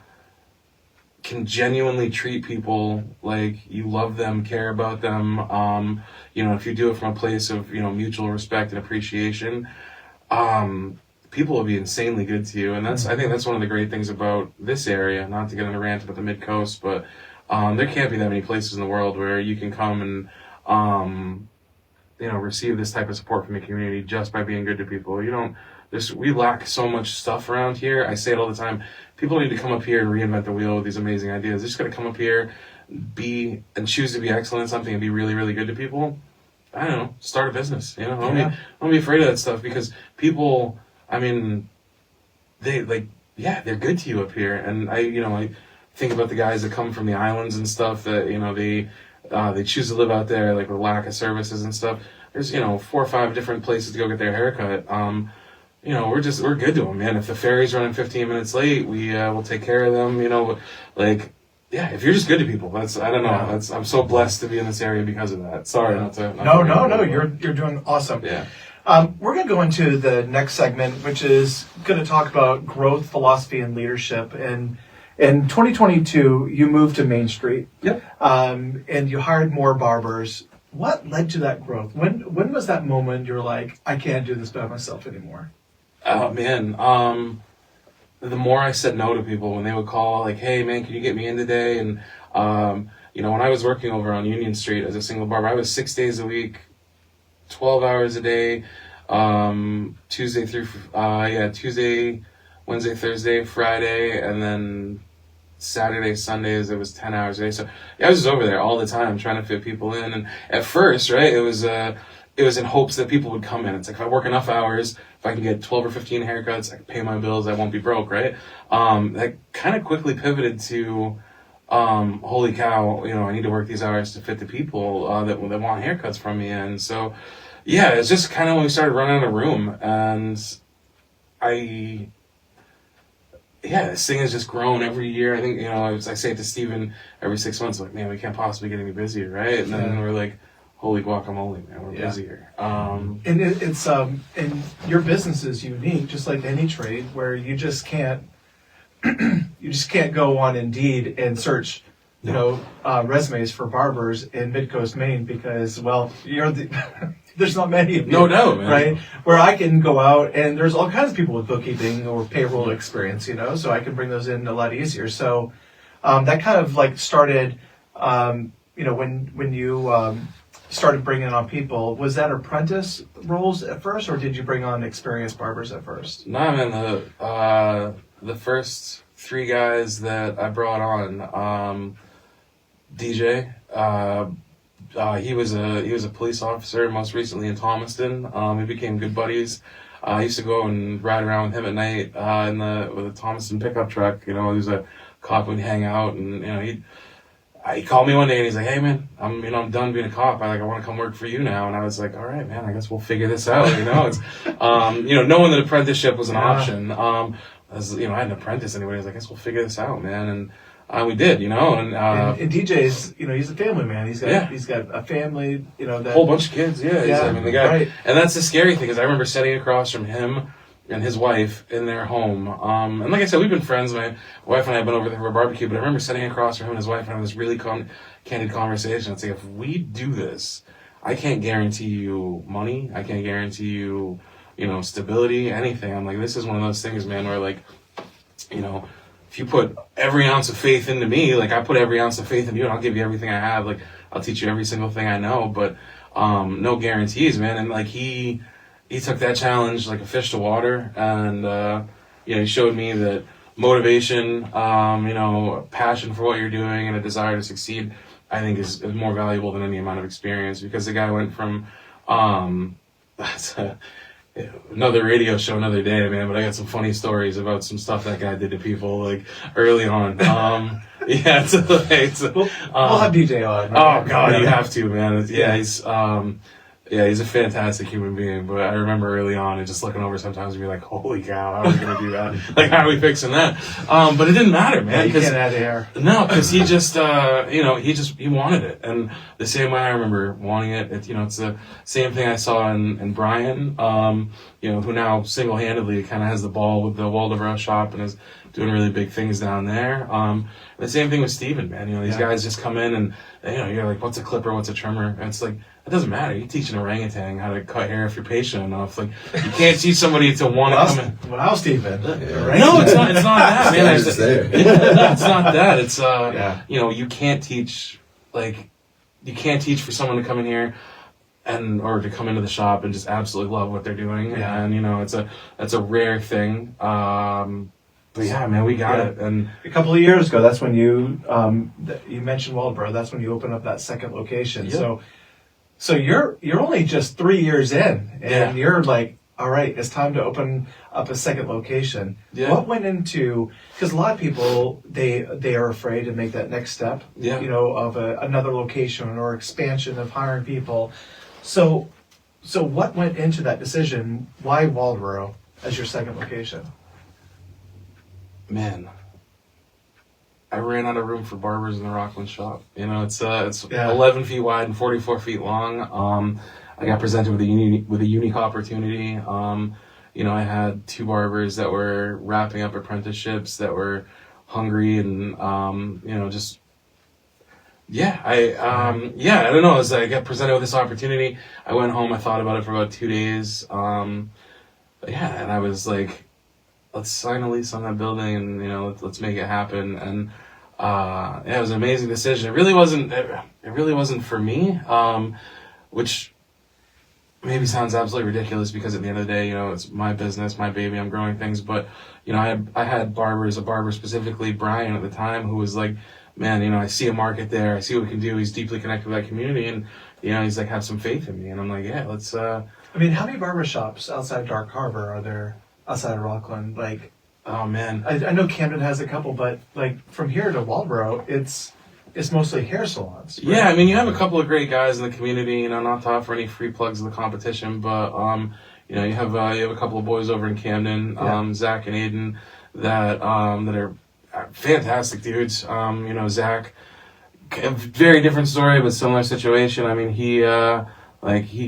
can genuinely treat people like you love them, care about them, if you do it from a place of, mutual respect and appreciation, people will be insanely good to you. And I think that's one of the great things about this area, not to get on a rant about the mid-coast, but there can't be that many places in the world where you can come and, receive this type of support from the community just by being good to people. We lack so much stuff around here. I say it all the time. People need to come up here and reinvent the wheel with these amazing ideas. They just got to come up here, be and choose to be excellent at something and be really, really good to people, I don't know, start a business. You know, don't be afraid of that stuff, because people, I mean, they they're good to you up here. And I think about the guys that come from the islands and stuff that, they choose to live out there, like with lack of services and stuff. There's, 4 or 5 different places to go get their haircut. We're good to them, man. If the ferry's running 15 minutes late, we'll take care of them, if you're just good to people, I don't know. I'm so blessed to be in this area because of that. Sorry, No, you're doing awesome. Yeah. We're going to go into the next segment, which is going to talk about growth, philosophy, and leadership. And in 2022, you moved to Main Street. Yep. And you hired more barbers. What led to that growth? When was that moment you're like, I can't do this by myself anymore? Oh, man. The more I said no to people when they would call, like, hey, man, can you get me in today? And, when I was working over on Union Street as a single barber, I was 6 days a week, 12 hours a day, Tuesday, Wednesday, Thursday, Friday, and then Saturday, Sundays, it was 10 hours a day. So I was just over there all the time trying to fit people in. And at first, right, it was in hopes that people would come in. It's like, if I work enough hours, if I can get 12 or 15 haircuts, I can pay my bills, I won't be broke, right? That kind of quickly pivoted to, holy cow, I need to work these hours to fit the people that want haircuts from me. And so, yeah, it's just kind of when we started running out of room. And this thing has just grown every year. I think, I say it to Steven every 6 months, like, man, we can't possibly get any busier, right? And then we're like, holy guacamole, man, we're busier. And it's and your business is unique, just like any trade, where you just can't go on Indeed and search, resumes for barbers in Midcoast, Maine, because, well, there's not many of you. No doubt, man. Right? Where I can go out and there's all kinds of people with bookkeeping or payroll experience, so I can bring those in a lot easier. So that kind of like started, when you started bringing on people, was that apprentice roles at first, or did you bring on experienced barbers at first? Nah, man, the first 3 guys that I brought on, DJ, he was a police officer, most recently in Thomaston. We became good buddies. I used to go and ride around with him at night with a Thomaston pickup truck. He was a cop when we hang out, and he called me one day and he's like, "Hey, man, I'm done being a cop. I want to come work for you now." And I was like, "All right, man, I guess we'll figure this out." It's knowing that apprenticeship was an option. I had an apprentice anyway. I was like, "I guess we'll figure this out, man." And we did, and DJ's, he's a family man. He's got a family, that whole bunch of kids. Yeah. The guy, right. And that's the scary thing is I remember sitting across from him and his wife in their home. And like I said, we've been friends. My wife and I have been over there for a barbecue, but I remember sitting across from him and his wife and having this really candid conversation. It's like, if we do this, I can't guarantee you money. I can't guarantee you, stability, anything. I'm like, this is one of those things, man, where like, if you put every ounce of faith into me, like I put every ounce of faith in you, and I'll give you everything I have. Like I'll teach you every single thing I know, but no guarantees, man. And like he took that challenge like a fish to water, and he showed me that motivation, passion for what you're doing, and a desire to succeed, I think is more valuable than any amount of experience. Because the guy went from another radio show another day, man, but I got some funny stories about some stuff that guy did to people like early on. We'll have DJ on. Oh God, you have to, man. He's a fantastic human being. But I remember early on and just looking over sometimes and be like, holy cow, how are we gonna do that? Like, how are we fixing that? But it didn't matter, man. You can't add air. No, because he just, he wanted it. And the same way I remember wanting it, it's the same thing I saw in Brian, who now single-handedly kind of has the ball with the Waldoboro shop and is doing really big things down there. The same thing with Steven, man. These guys just come in and, you're like, what's a clipper, what's a trimmer? And it's like, it doesn't matter. You teach an orangutan how to cut hair if you're patient enough. Like, you can't teach somebody to want to come in. Well, Steven. No, it's not that, man. It's not that. It's, you can't teach, you can't teach for someone to come in here or to come into the shop and just absolutely love what they're doing. Yeah. And, that's a rare thing. But yeah, man, we got it. And a couple of years ago, that's when you mentioned Waldoboro. That's when you opened up that second location. Yep. So you're only just 3 years in, and Yeah. you're like, all right, it's time to open up a second location. Yeah. What went into, because a lot of people, they are afraid to make that next step, Yeah. of another location or expansion of hiring people. So what went into that decision? Why Waldoboro as your second location? man, I ran out of room for barbers in the Rockland shop. It's 11 feet wide and 44 feet long. I got presented with a unique opportunity. I had 2 barbers that were wrapping up apprenticeships that were hungry and just I don't know. As I got presented with this opportunity, I went home. I thought about it for about 2 days. And I was like, let's sign a lease on that building and let's make it happen. And it was an amazing decision. It really wasn't for me, which maybe sounds absolutely ridiculous because at the end of the day, it's my business, my baby, I'm growing things. But I had a barber specifically, Brian at the time, who was like, man, I see a market there. I see what we can do. He's deeply connected with that community, and he's like, have some faith in me. And I'm like, yeah, let's. I mean, how many barbershops outside Dark Harbor are there outside of Rockland? Like, oh man, I know Camden has a couple, but like from here to Waldoboro, it's mostly hair salons. Right? Yeah, I mean, you have a couple of great guys in the community. Not to offer any free plugs of the competition, but you have a couple of boys over in Camden, Zach and Aiden, that are fantastic dudes. Zach, a very different story, but similar situation. I mean, he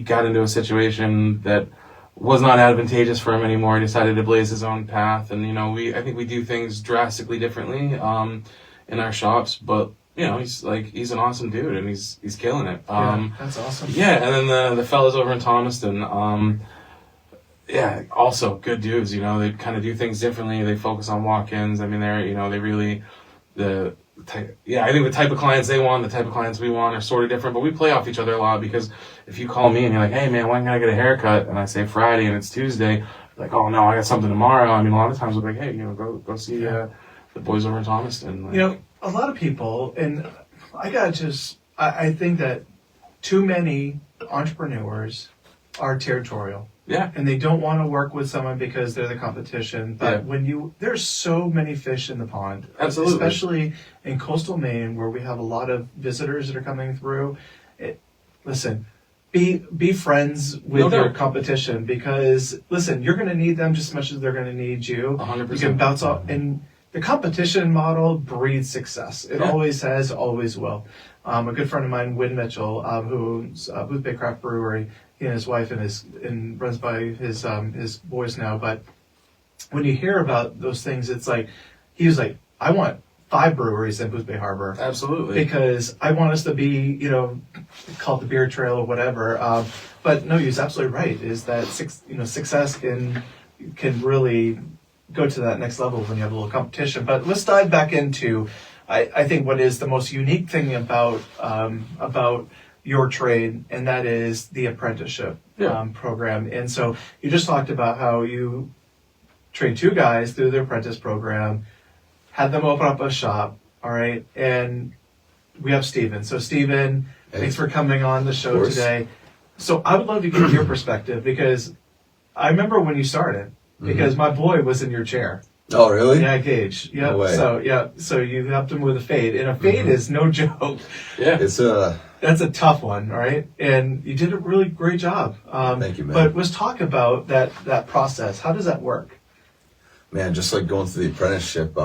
got into a situation that was not advantageous for him anymore. He decided to blaze his own path, and I think we do things drastically differently in our shops, but he's an awesome dude, and he's killing it. That's awesome. Yeah, and then the fellas over in Thomaston, also good dudes. They kind of do things differently. They focus on walk-ins. I mean, they really I think the type of clients they want, the type of clients we want are sort of different, but we play off each other a lot because if you call me and you're like, hey man, when can I get a haircut? And I say Friday and it's Tuesday, like, oh no, I got something tomorrow. I mean, a lot of times we're like, hey, go see the boys over in Thomaston. Like, a lot of people, and I think that too many entrepreneurs are territorial. Yeah. And they don't want to work with someone because they're the competition. But there's so many fish in the pond. Absolutely. Especially in coastal Maine where we have a lot of visitors that are coming through. Listen, be friends with your competition because, listen, you're going to need them just as much as they're going to need you. 100%. You can bounce off. And the competition model breeds success. It always has, always will. A good friend of mine, Win Mitchell, who's Big Craft Brewery, he and his wife and runs by his boys now. But when you hear about those things, it's like he was like, I want 5 breweries in Booth Bay Harbor. Absolutely. Because I want us to be, call it the beer trail or whatever. But no, he's absolutely right. Is that success can really go to that next level when you have a little competition. But let's dive back into, I think, what is the most unique thing about your trade, and that is the apprenticeship program. And so you just talked about how you trained 2 guys through the apprentice program, had them open up a shop, all right? And we have Steven. So Steven, thanks for coming on the show today. So I would love to get your perspective because I remember when you started, because my boy was in your chair. Oh, really? Yeah, Gage. Yeah. No way. So you helped him with a fade, and a fade is no joke. Yeah. That's a tough one, all right? And you did a really great job. Thank you, man. But let's talk about that process. How does that work? Man, just like going through the apprenticeship,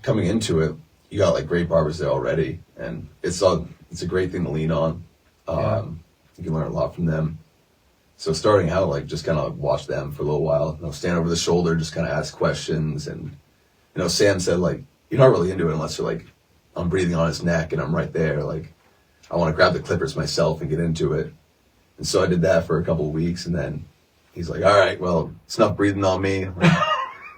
coming into it, you got like great barbers there already, and it's a great thing to lean on. You can learn a lot from them. So starting out, like just kind of watch them for a little while, stand over the shoulder, just kind of ask questions. And, Sam said, like, you're not really into it unless you're like, I'm breathing on his neck and I'm right there. Like, I want to grab the clippers myself and get into it. And so I did that for a couple of weeks. And then he's like, all right, well, it's enough breathing on me. Like,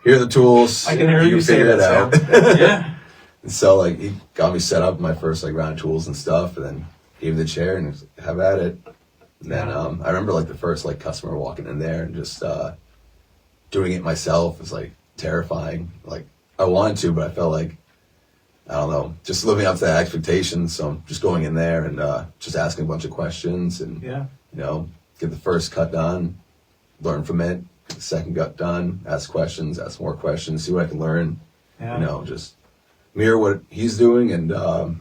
here are the tools. I can hear you say figure that, it out. Yeah. And so, like, he got me set up in my first, like, round of tools and stuff. And then gave me the chair and he was like, have at it. And then I remember like the first like customer walking in there and just doing it myself. It's like, terrifying. Like, I wanted to, but I felt like, I don't know, just living up to that expectation. So I'm just going in there and just asking a bunch of questions and, Yeah. you know, get the first cut done, learn from it, get the second cut done, ask questions, ask more questions, see what I can learn. Yeah. You know, just mirror what he's doing and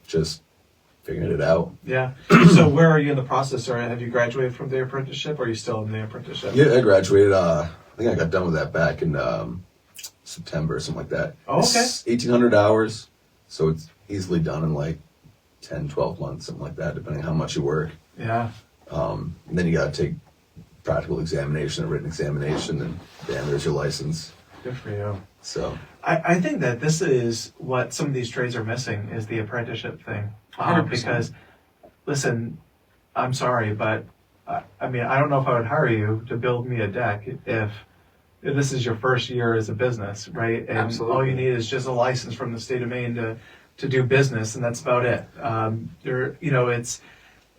just figuring it out. Yeah. So where are you in the process? Or have you graduated from the apprenticeship, or are you still in the apprenticeship? Yeah, I graduated. I think I got done with that back in September or something like that. Oh, okay. It's 1,800 hours, so it's easily done in like 10, 12 months, something like that, depending on how much you work. Yeah. And then you got to take practical examination, a written examination, and then there's your license. Good for you. So I think that this is what some of these trades are missing, is the apprenticeship thing. 100%. Because, listen, I'm sorry, but I mean, I don't know if I would hire you to build me a deck if this is your first year as a business, right? And Absolutely. all you need is just a license from the state of Maine to do business, and that's about it.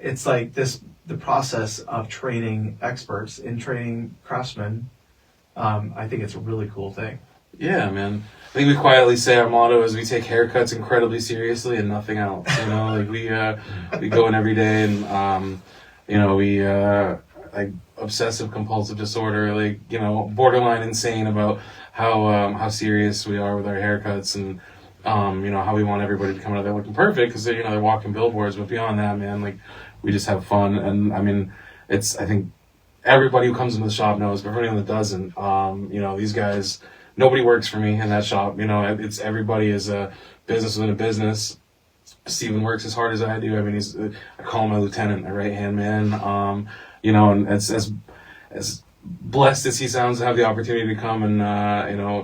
It's like the process of training experts and training craftsmen. I think it's a really cool thing. Yeah, man. I think we quietly say our motto is we take haircuts incredibly seriously and nothing else. You know, like we go in every day and we like obsessive compulsive disorder, like, you know, borderline insane about how serious we are with our haircuts and how we want everybody to come out of there looking perfect because they're walking billboards. But beyond that, man, like we just have fun. And I mean, I think everybody who comes into the shop knows, but for anyone that doesn't, these guys, nobody works for me in that shop. You know, it's everybody is a business within a business. Steven works as hard as I do. I mean, I call him my lieutenant, my right-hand man. And as blessed as he sounds to have the opportunity to come and,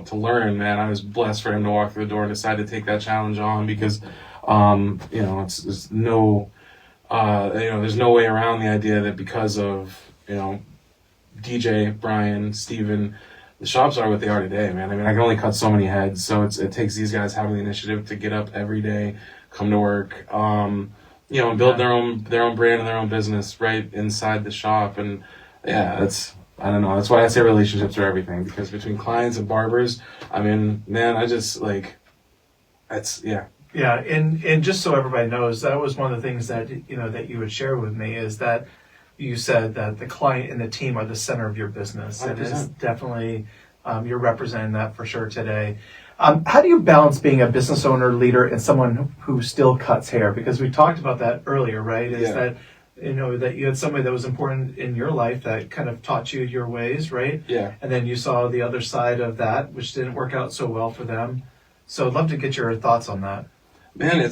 to learn, man, I was blessed for him to walk through the door and decide to take that challenge on because, there's no way around the idea that because of, DJ, Brian, Steven, the shops are what they are today, man. I mean, I can only cut so many heads, so it takes these guys having the initiative to get up every day, come to work, and build their own brand and their own business right inside the shop. And yeah, I don't know. That's why I say relationships are everything, because between clients and barbers, I mean, man, Yeah, and just so everybody knows, that was one of the things that that you would share with me, is that you said that the client and the team are the center of your business, 100%. and it's definitely you're representing that for sure today. How do you balance being a business owner, leader, and someone who still cuts hair? Because we talked about that earlier, right? Is that that you had somebody that was important in your life that kind of taught you your ways, right? Yeah. And then you saw the other side of that, which didn't work out so well for them. So I'd love to get your thoughts on that. Man,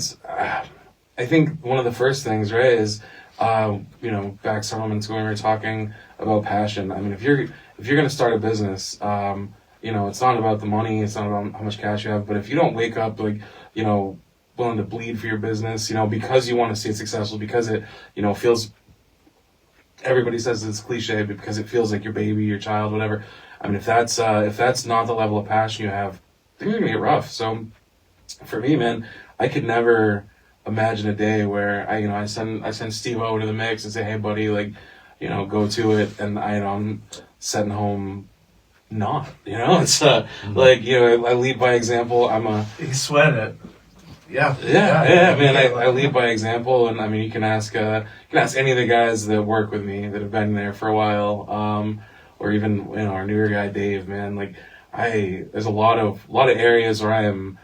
I think one of the first things, right, is, back several minutes ago when we were talking about passion. I mean, if you're going to start a business, it's not about the money, it's not about how much cash you have, but if you don't wake up, like, willing to bleed for your business, because you want to see it successful, because it, feels, everybody says it's cliche, but because it feels like your baby, your child, whatever. I mean, if that's not the level of passion you have, things are going to get rough. So for me, man, I could never imagine a day where I send Steve over to the mix and say, hey buddy, like, go to it, and I'm sitting home not, it's I lead by example. He's sweating it. Yeah, man. I lead by example, and I mean, you can ask any of the guys that work with me that have been there for a while, or even our newer guy Dave, man. Like, there's a lot of areas where I am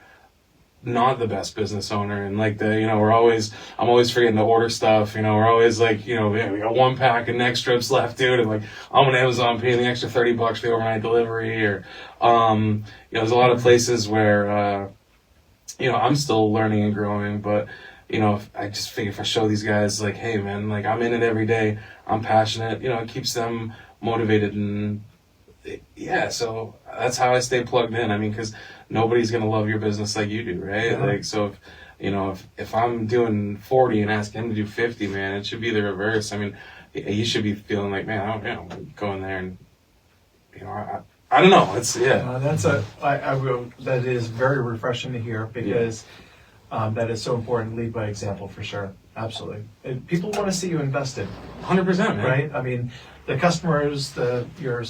not the best business owner, and like I'm always forgetting to order stuff. We're always like, we got one pack of neck strips left, dude, and like I'm on Amazon paying the extra $30 for the overnight delivery, or there's a lot of places where I'm still learning and growing, but I just figure if I show these guys, like, hey man, like I'm in it every day, I'm passionate, it keeps them motivated. And so that's how I stay plugged in. I mean, because nobody's gonna love your business like you do, right? Yeah. Like, so if I'm doing 40 and ask him to do 50, man, it should be the reverse. I mean, you should be feeling like, man, I'm going there, and I don't know. It's that is very refreshing to hear, because that is so important. Lead by example, for sure. Absolutely. And people want to see you invested. 100%, man. Right? I mean, the customers, your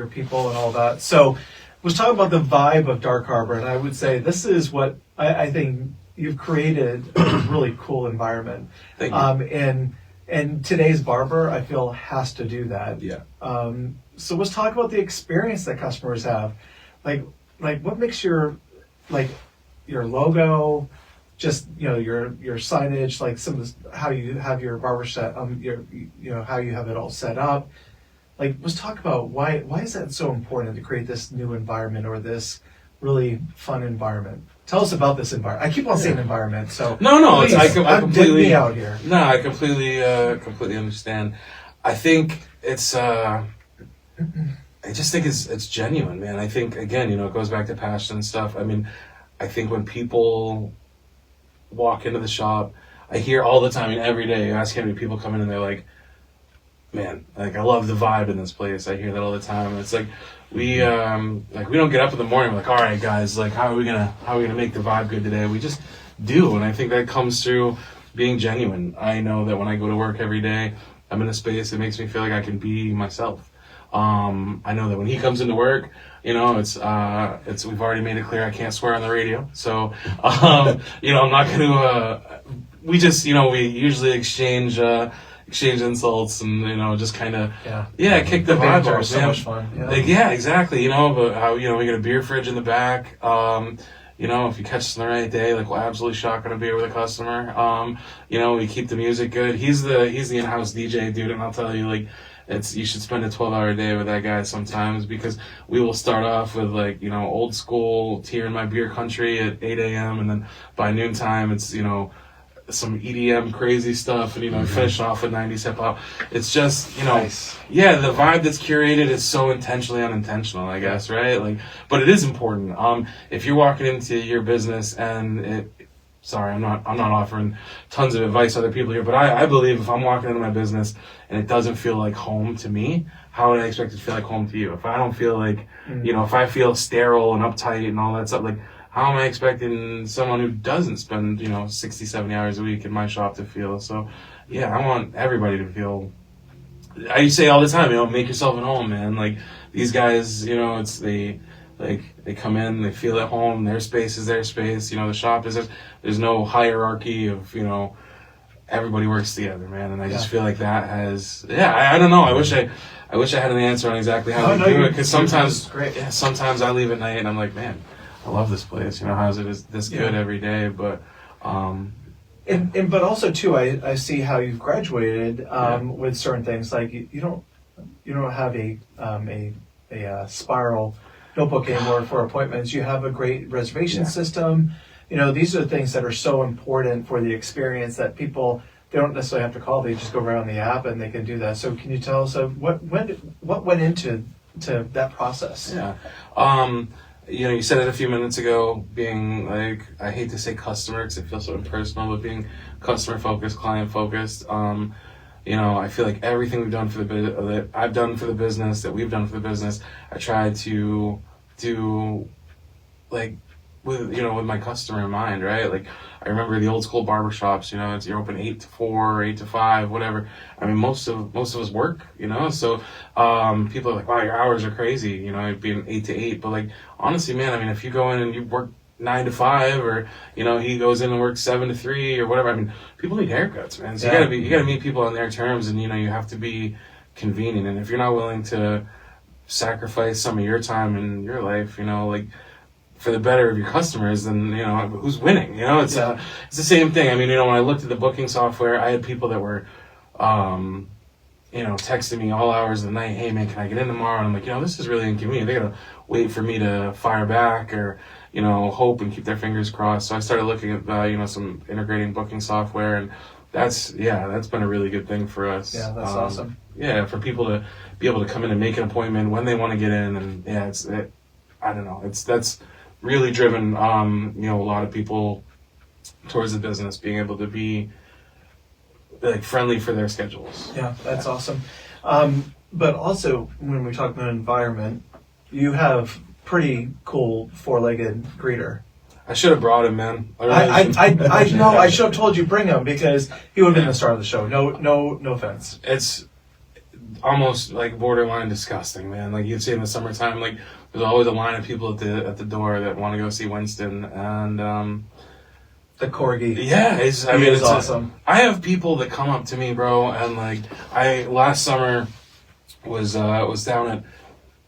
people, and all that. So, was talking about the vibe of Dark Harbor, and I would say this is what I think you've created a really cool environment. Thank you. And today's barber, I feel, has to do that. Yeah. So let's talk about the experience that customers have. Like what makes your logo, just your signage, like some of this, how you have your barbershop, how you have it all set up. Like, let's talk about why is that so important to create this new environment or this really fun environment? Tell us about this environment. I keep on saying environment, so No, please, I dig completely me out here. No, I completely understand. I think it's I just think it's genuine, man. I think again, it goes back to passion and stuff. I mean, I think when people walk into the shop, I hear all the time, every day, I ask how many people come in and they're like, man, like I love the vibe in this place. I hear that all the time. It's like we don't get up in the morning like, all right, guys, like how are we gonna make the vibe good today? We just do, and I think that comes through being genuine. I know that when I go to work every day, I'm in a space that makes me feel like I can be myself. I know that when he comes into work, it's we've already made it clear I can't swear on the radio. So, I'm not going to. We just, we usually exchange insults and just kind of kick the vibe banter off. is so much fun. Yeah. Like, exactly. But how we got a beer fridge in the back. If you catch us on the right day, like we'll absolutely shotgun a beer with a customer. We keep the music good. He's the in-house DJ dude, and I'll tell you, like, you should spend a 12-hour day with that guy sometimes, because we will start off with old school Tear in My Beer Country at 8 a.m. and then by noontime it's some EDM crazy stuff, and finish off with 90s hip hop. It's just Nice. the vibe that's curated is so intentionally unintentional, I guess, right? Like, but it is important. If you're walking into your business and I'm not offering tons of advice to other people here, but I believe if I'm walking into my business and it doesn't feel like home to me, how would I expect it to feel like home to you? If I don't feel like, if I feel sterile and uptight and all that stuff, like, how am I expecting someone who doesn't spend, 60, 70 hours a week in my shop to feel? So, I want everybody to feel, I say all the time, make yourself at home, man. Like, these guys, they come in, they feel at home, their space is their space, the shop is theirs. There's no hierarchy of, everybody works together, man. And I just feel like that has, I don't know. I wish I had an answer on exactly how to do it, because sometimes I leave at night and I'm like, man, I love this place. How's it is this good every day? But but also too, I see how you've graduated with certain things. Like you don't have a spiral notebook anymore for appointments. You have a great reservation system. These are things that are so important for the experience that people, they don't necessarily have to call. They just go right on the app and they can do that. So can you tell us what went into that process? Yeah. You said it a few minutes ago, being like, I hate to say customer because it feels so impersonal, but being customer focused, client focused. I feel like everything we've done that I've done for the business, that we've done for the business, I try to do like with my customer in mind, right? Like, I remember the old school barbershops, you're open 8 to 4, 8 to 5, whatever. I mean, most of us work, so people are like, wow, your hours are crazy, being 8 to 8. But like, honestly, man, I mean, if you go in and you work 9 to 5, or he goes in and works 7 to 3 or whatever, I mean, people need haircuts, man. So you gotta meet people on their terms, and you have to be convenient. And if you're not willing to sacrifice some of your time in your life, like, for the better of your customers, then who's winning? It's the same thing. I mean, when I looked at the booking software, I had people that were texting me all hours of the night, hey man, can I get in tomorrow? And I'm like, this is really inconvenient. They gotta wait for me to fire back, or hope and keep their fingers crossed. So I started looking at some integrating booking software, and that's been a really good thing for us. Yeah, that's awesome. Yeah, for people to be able to come in and make an appointment when they want to get in, and I don't know, that's really driven a lot of people towards the business, being able to be like friendly for their schedules. Yeah, that's awesome. But also, when we talk about environment, you have pretty cool 4-legged greeter. I should have brought him, man. I know. I should have told you bring him, because he would have been the star of the show. No offense. It's almost like borderline disgusting, man. Like, you'd see in the summertime, like there's always a line of people at the door that want to go see Winston, and The corgi. yeah, it's awesome. I have people that come up to me, bro, and like last summer was down at,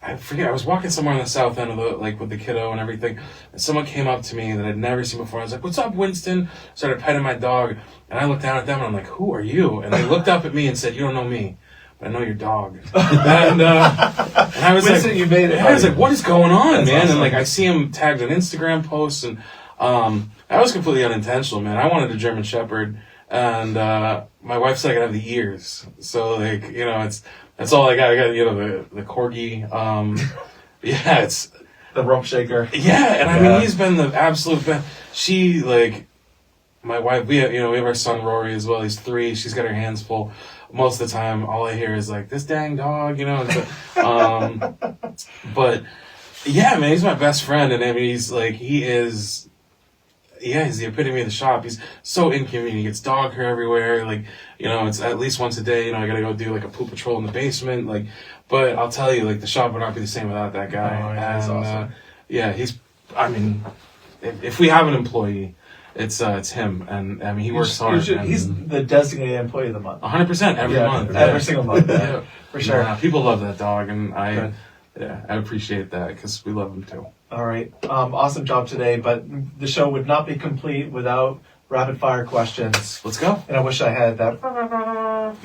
I forget, I was walking somewhere in the south end of with the kiddo and everything, and someone came up to me that I'd never seen before. I was like, "What's up, Winston?" Started petting my dog, and I looked down at them and I'm like, "Who are you?" And they looked up at me and said, "You don't know me, but I know your dog." and I was Winston, like, you made it. I was like, "What is going on, That's man?" awesome. And like I see him tagged on Instagram posts, and that was completely unintentional, man. I wanted a German Shepherd, and my wife said I could have the ears, so like that's all I got. I got the corgi. Yeah, it's The rump shaker. yeah, and I Yeah. mean he's been the absolute best. She like my wife. We have our son Rory as well. He's 3. She's got her hands full. Most of the time, all I hear is like this dang dog, and so, but yeah, man, he's my best friend, and I mean he is. Yeah, he's the epitome of the shop. He's so inconvenient. He gets dog hair everywhere. Like, it's at least once a day. I gotta go do like a poop patrol in the basement. Like, but I'll tell you, like, the shop would not be the same without that guy. Oh, yeah, he's awesome. Yeah, I mean, if we have an employee, it's him. And I mean, he works hard. He's the designated employee of the month. 100% every month. Every single month. Yeah. For sure. Yeah, people love that dog, and Good. I appreciate that because we love him too. All right. Awesome job today, but the show would not be complete without rapid fire questions. Let's go. And I wish I had that,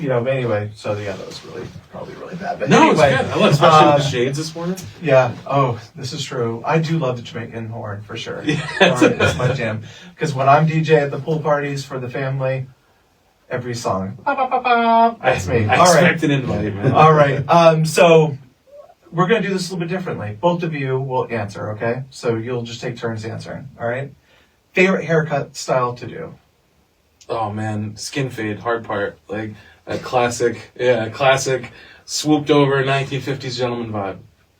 anyway. So yeah, that was probably really bad. But No, anyway, it's good. I love, especially with the shades this morning. Yeah. Oh, this is true. I do love the Jamaican horn for sure. Yeah. Horn is my jam. Because when I'm DJ at the pool parties for the family, every song, that's me. I All right. expect an invite, man. All right. So we're going to do this a little bit differently. Both of you will answer, okay? So you'll just take turns answering, all right? Favorite haircut style to do? Oh man, skin fade, hard part, like a classic swooped over 1950s gentleman vibe.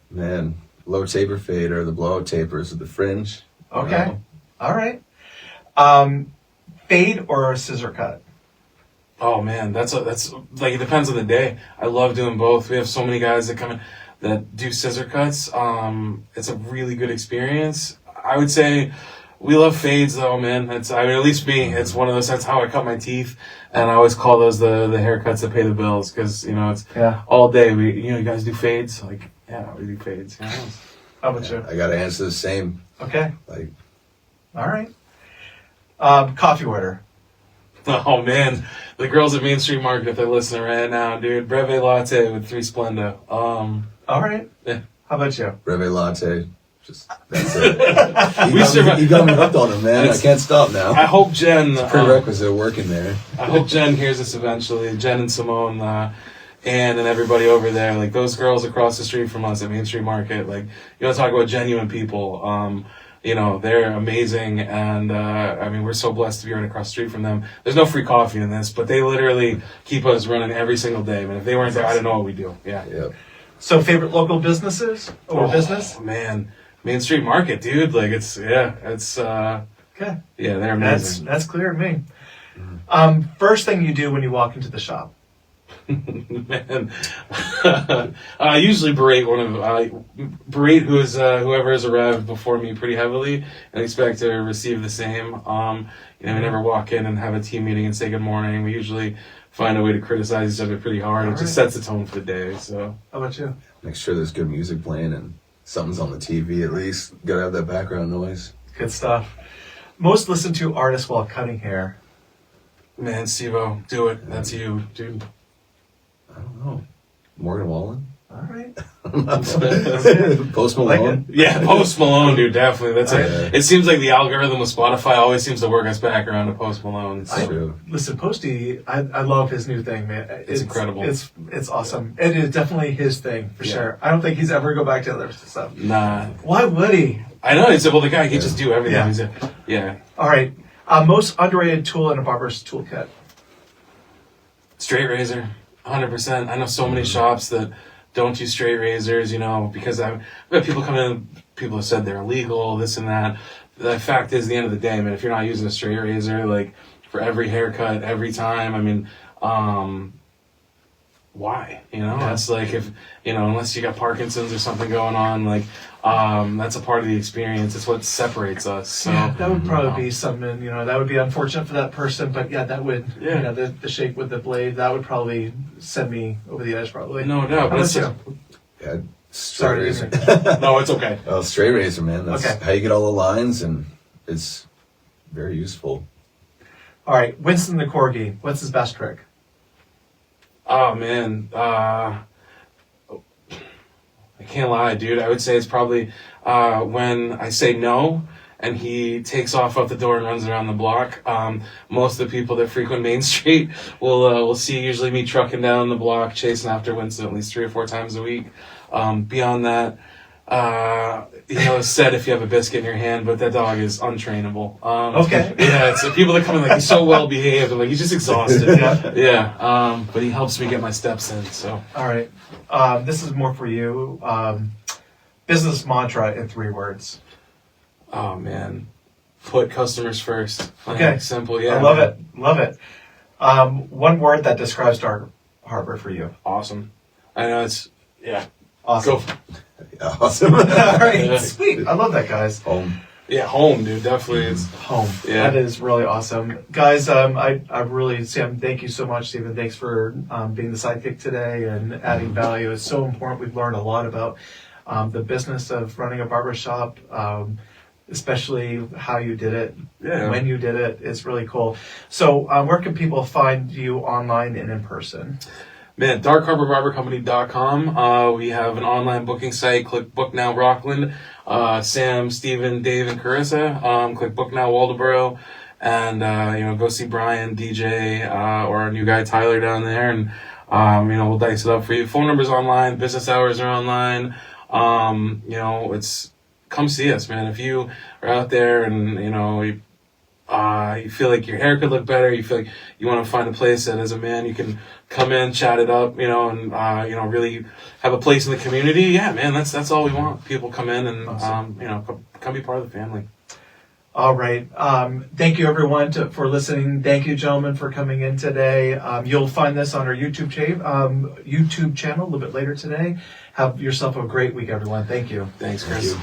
Man, low taper fade or the blowout tapers with the fringe. Okay. All right. Fade or a scissor cut? Oh man, that's like it depends on the day. I love doing both. We have so many guys that come in that do scissor cuts. It's a really good experience. I would say we love fades though, man. At least me. It's one of those. That's how I cut my teeth, and I always call those the haircuts that pay the bills because it's all day. You guys do fades, like we do fades. How about you? I gotta answer the same. Okay. Like, All right. Coffee order. Oh man, the girls at Main Street Market, if they're listening right now, dude, breve latte with 3 Splenda. All right. Yeah. How about you? breve latte. Just, that's it. You got me hooked on it, man. I can't stop now. I hope Jen. Prerequisite working there. I hope Jen hears this eventually. Jen and Simone, Ann, and everybody over there. Like those girls across the street from us at Main Street Market. Like you want to talk about genuine people. They're amazing, and I mean we're so blessed to be right across the street from them. There's no free coffee in this, but they literally keep us running every single day. Man, if they weren't there, I don't know what we do. Yeah. Yep. So favorite local businesses or business? Man, Main Street Market, dude. Like it's Okay. yeah, they're amazing. That's clear to me. First thing you do when you walk into the shop? Man, I usually berate whoever has arrived before me pretty heavily, and expect to receive the same. We never walk in and have a team meeting and say good morning. We usually find a way to criticize each other pretty hard. It just sets the tone for the day. So, How about you? Make sure there's good music playing and something's on the TV at least. Gotta have that background noise. Good stuff. Most listened to artists while cutting hair? man, Steve-O, do it. That's you, dude. I don't know. Morgan Wallen? All right. Post Malone? Yeah, Post Malone, dude, definitely. That's it. Yeah. It seems like the algorithm with Spotify always seems to work us back around to Post Malone. So. True. Listen, Posty, I love his new thing, man. It's incredible. It's awesome. It is definitely his thing, for sure. I don't think he's ever go back to other stuff. Nah. Why would he? I know, it's well, the guy can just do everything. Yeah. Yeah. All right. Most underrated tool in a barber's toolkit? Straight razor, 100%. I know so many shops that don't use straight razors, you know, because I've had people come in, people have said they're illegal, this and that. The fact is, at the end of the day, man, if you're not using a straight razor, like, for every haircut, every time, I mean, why? You know, it's like if, you know, unless you got Parkinson's or something going on, like, That's a part of the experience. It's what separates us. So Yeah, that would probably be something, that would be unfortunate for that person, but yeah, that would, the shake with the blade, that would probably send me over the edge, probably. no doubt. How But about it's you? Yeah, Sorry, straight razor. no, it's okay. Oh, straight razor, man. That's Okay. how you get all the lines, and it's very useful. All right, Winston the Corgi, what's his best trick? Oh man, I can't lie, dude. I would say it's probably when I say no and he takes off out the door and runs around the block. Most of the people that frequent Main Street will see usually me trucking down the block, chasing after Winston at least 3 or 4 times a week. Beyond that, it's said if you have a biscuit in your hand, but that dog is untrainable. Okay. Yeah, it's people that come in like he's so well behaved, and like he's just exhausted. Yeah. Yeah. But he helps me get my steps in. So. All right, this is more for you. Business mantra in 3 words. Oh man, put customers first. Okay. Simple. Yeah. I love it. Love it. 1 word that describes Dark Harbor for you. Awesome. I know it's Awesome. Go. Awesome. All right, Yeah. sweet. I love that, guys. Home. Yeah, home, dude. Definitely. It's Home. Yeah. That is really awesome. Guys, I really, Sam, thank you so much. Stephen, thanks for being the sidekick today and adding value. It's so important. We've learned a lot about the business of running a barbershop, especially how you did it, when you did it. It's really cool. So where can people find you online and in person? Man, darkharborbarbercompany.com. We have an online booking site. Click Book Now Rockland. Sam, Steven, Dave, and Carissa. Click Book Now Waldoboro. And, go see Brian, DJ, or our new guy Tyler down there. And, we'll dice it up for you. Phone numbers online. Business hours are online. Come see us, man. If you are out there and, you feel like your hair could look better, you feel like you want to find a place that as a man you can come in, chat it up, and really have a place in the community. Yeah, man, that's all we want. People come in and Awesome. come be part of the family. All right. Thank you, everyone, for listening. Thank you, gentlemen, for coming in today. You'll find this on our YouTube channel a little bit later today. Have yourself a great week, everyone. Thank you. Thanks, Thank Chris. you.